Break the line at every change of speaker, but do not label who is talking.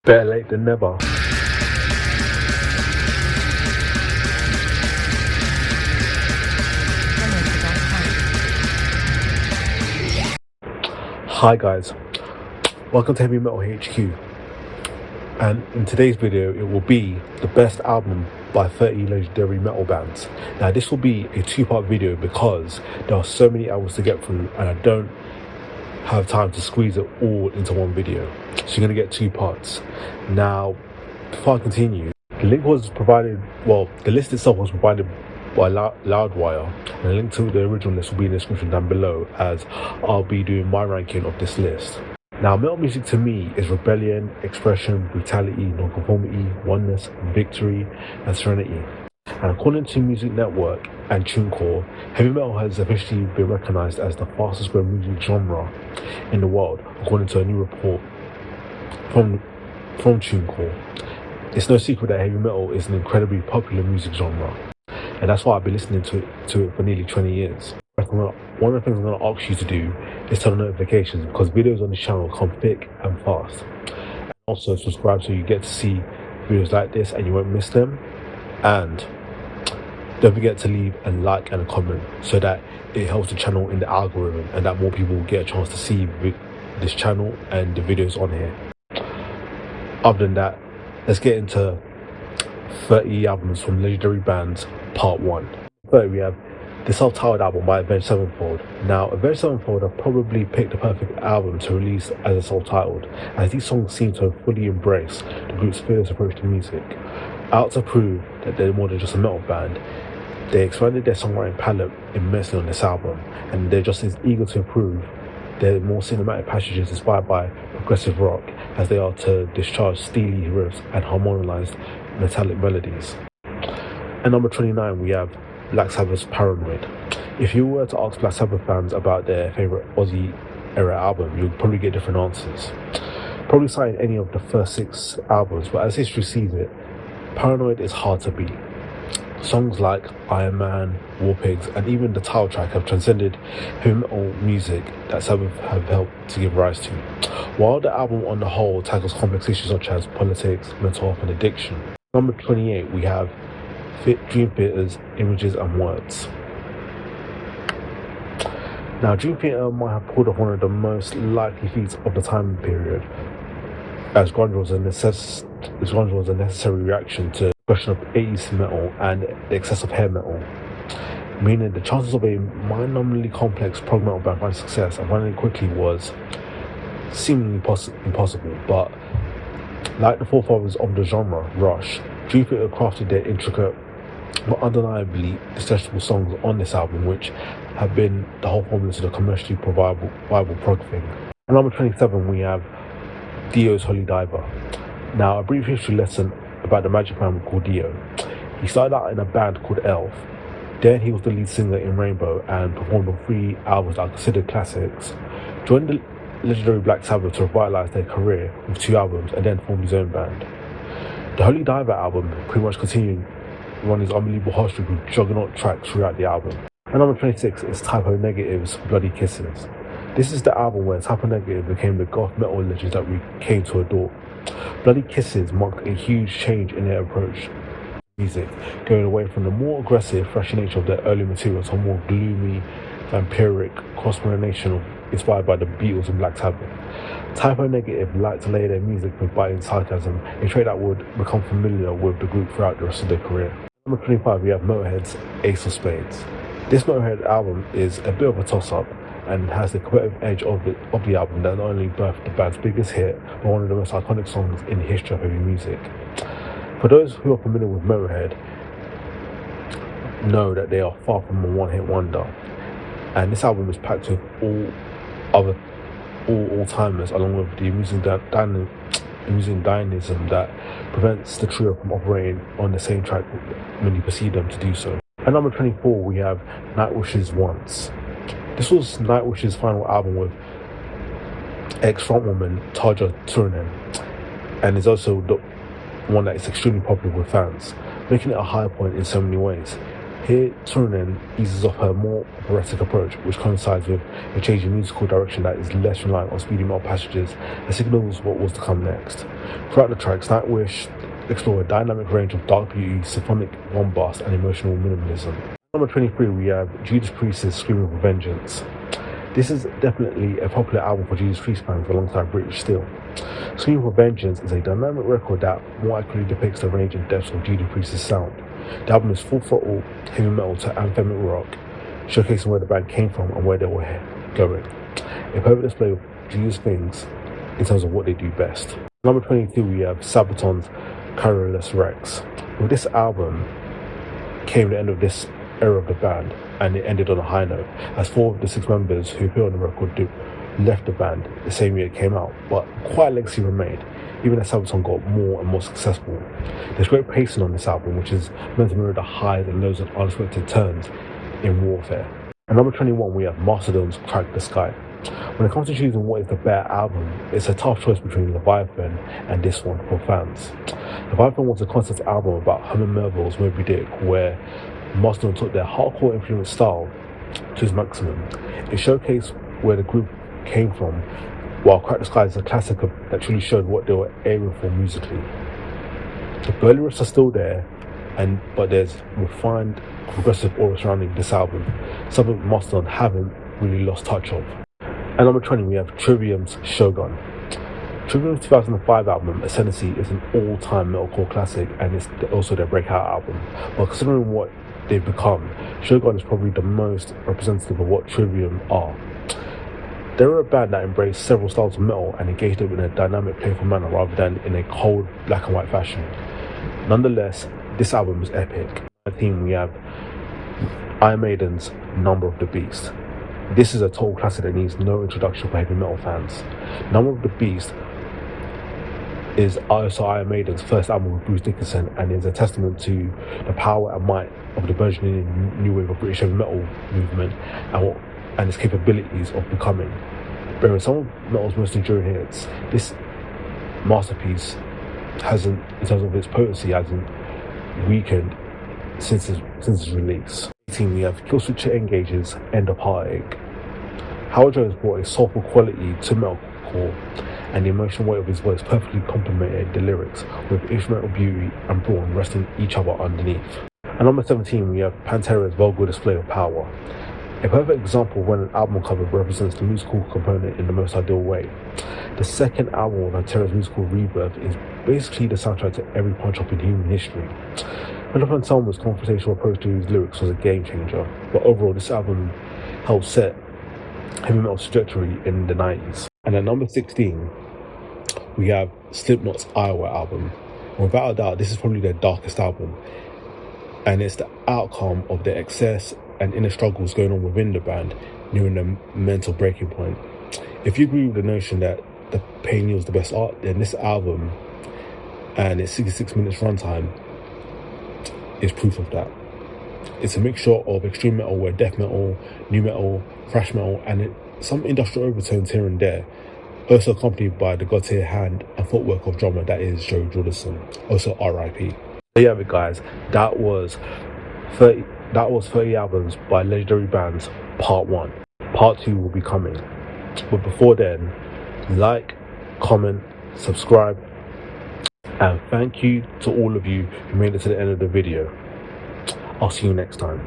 Better late than never. Hi guys, welcome to Heavy Metal HQ, and in today's video it will be the best album by 30 legendary metal bands. Now this will be a two-part video because there are so many albums to get through and I don't have time to squeeze it all into one video, so you're going to get two parts. Now before I continue, the link was provided, the list itself was provided by Loudwire, and a link to the original list will be in the description down below, as I'll be doing my ranking of this list. Now, metal music to me is rebellion, expression, brutality, non-conformity, oneness, victory, and serenity. And according to Music Network and TuneCore, heavy metal has officially been recognized as the fastest growing music genre in the world, according to a new report from TuneCore. It's no secret that heavy metal is an incredibly popular music genre, and that's why I've been listening to it for nearly 20 years. One of the things I'm going to ask you to do is turn on notifications, because videos on this channel come thick and fast. And also subscribe so you get to see videos like this and you won't miss them. And don't forget to leave a like and a comment so that it helps the channel in the algorithm and that more people will get a chance to see this channel and the videos on here. Other than that, let's get into 30 albums from legendary bands, part 1. Third, we have the self-titled album by Avenged Sevenfold. Now, Avenged Sevenfold have probably picked the perfect album to release as a self-titled, as these songs seem to have fully embraced the group's fearless approach to music. Out to prove that they're more than just a metal band, they expanded their songwriting palette immensely on this album, and they're just as eager to improve their more cinematic passages inspired by progressive rock as they are to discharge steely riffs and harmonized metallic melodies. At number 29, we have Black Sabbath's Paranoid. If you were to ask Black Sabbath fans about their favourite Aussie era album, you'll probably get different answers. Probably citing any of the first 6 albums, but as history sees it, Paranoid is hard to beat. Songs like Iron Man, War Pigs, and even the title track have transcended heavy metal music that Sabbath have helped to give rise to. While the album on the whole tackles complex issues such as politics, mental health, and addiction. Number 28, we have Dream Theater's Images and Words. Now, Dream Theater might have pulled off one of the most likely feats of the time period, as grunge was a necessary reaction to the question of 80s metal and the excess of hair metal, meaning the chances of a mind-numbingly complex prog metal band finding success and finding it quickly was seemingly impossible. But like the forefathers of the genre, Rush, Dream Theater crafted their intricate but undeniably detestable songs on this album, which have been the whole formula to the commercially viable prog thing. At number 27, we have Dio's Holy Diver. Now, a brief history lesson about the magic man called Dio. He started out in a band called Elf. Then he was the lead singer in Rainbow and performed on 3 albums that are considered classics. Joined the legendary Black Sabbath to revitalize their career with 2 albums, and then formed his own band. The Holy Diver album pretty much continued run his unbelievable hot streak with juggernaut tracks throughout the album. At number 26 is Typo Negative's Bloody Kisses. This is the album where Typo Negative became the goth metal legends that we came to adore. Bloody Kisses marked a huge change in their approach to music, going away from the more aggressive, flashy nature of their early material to a more gloomy, vampiric cross-pollination inspired by the Beatles and Black Sabbath. Typo Negative liked to layer their music with biting sarcasm, a trait that would become familiar with the group throughout the rest of their career. Number 25, we have Motorhead's Ace of Spades. This Motorhead album is a bit of a toss-up and has the competitive edge of the album that not only birthed the band's biggest hit, but one of the most iconic songs in the history of heavy music. For those who are familiar with Motorhead, know that they are far from a one-hit wonder, and this album is packed with all-timers, along with the amusing dynamism that prevents the trio from operating on the same track when you perceive them to do so. At number 24, we have Nightwish's Once. This was Nightwish's final album with ex-frontwoman Tarja Turunen, and is also the one that is extremely popular with fans, making it a high point in so many ways. Here, Turunen eases off her more operatic approach, which coincides with a change in musical direction that is less reliant on speedy metal passages and signals what was to come next. Throughout the tracks, Nightwish explore a dynamic range of dark beauty, symphonic bombast, and emotional minimalism. Number 23, we have Judas Priest's Screaming for Vengeance. This is definitely a popular album for Judas Priest fans alongside British Steel. Screaming for Vengeance is a dynamic record that more accurately depicts the range and depths of Judas Priest's sound. The album is full throttle heavy metal to anthemic rock, showcasing where the band came from and where they were going. A perfect display of Judas things in terms of what they do best. Number 22, we have Sabaton's Carolus Rex. With this album came the end of this era of the band, and it ended on a high note, as 4 of the 6 members who appeared on the record left the band the same year it came out, but quite a legacy remained, even as Sabaton got more and more successful. There's great pacing on this album, which is meant to mirror the highs and lows of unexpected turns in warfare. And number 21, we have Mastodon's Crack the Sky. When it comes to choosing what is the better album, it's a tough choice between Leviathan and this one for fans. Leviathan was a concept album about Herman Melville's Moby Dick, where Mastodon took their hardcore influenced style to its maximum. It showcased where the group came from, while Crack the Sky is a classic that truly showed what they were aiming for musically. The early riffs are still there, but there's refined, progressive aura surrounding this album, something Mastodon haven't really lost touch of. At number 20, we have Trivium's Shogun. Trivium's 2005 album, Ascendancy, is an all-time metalcore classic, and it's also their breakout album. But considering what they've become, Shogun is probably the most representative of what Trivium are. They were a band that embraced several styles of metal and engaged them in a dynamic, playful manner rather than in a cold, black and white fashion. Nonetheless, this album is epic. On the team, we have Iron Maiden's Number of the Beast. This is a total classic that needs no introduction for heavy metal fans. Number of the Beast is also Iron Maiden's first album with Bruce Dickinson and is a testament to the power and might of the burgeoning new wave of British heavy metal movement and its capabilities of becoming. Bearing some of metal's most enduring hits, this masterpiece hasn't, in terms of its potency, hasn't weakened since its release. 18, we have Killswitch Engage's End of Heartache. Howard Jones brought a soulful quality to metalcore, and the emotional weight of his voice perfectly complemented the lyrics, with instrumental beauty and brawn resting each other underneath. And number 17, we have Pantera's vulgar display of power. A perfect example of when an album cover represents the musical component in the most ideal way. The second album of Pantera's musical rebirth is basically the soundtrack to every punch-up in human history. Philip Anselmo's confrontational approach to his lyrics was a game changer, but overall this album helped set heavy metal's trajectory in the 90s. And at number 16, we have Slipknot's Iowa album. Without a doubt, this is probably their darkest album, and it's the outcome of the excess and inner struggles going on within the band, nearing the mental breaking point. If you agree with the notion that the pain yields the best art, then this album and its 66 minutes runtime is proof of that. It's a mixture of extreme metal, where death metal, new metal, thrash metal, and some industrial overtones here and there, also accompanied by the God-tier hand and footwork of drummer that is Joe Jordison, also R.I.P. There you have it, guys. That was 30 albums by legendary bands, part 1. Part 2 will be coming. But before then, like, comment, subscribe, and thank you to all of you who made it to the end of the video. I'll see you next time.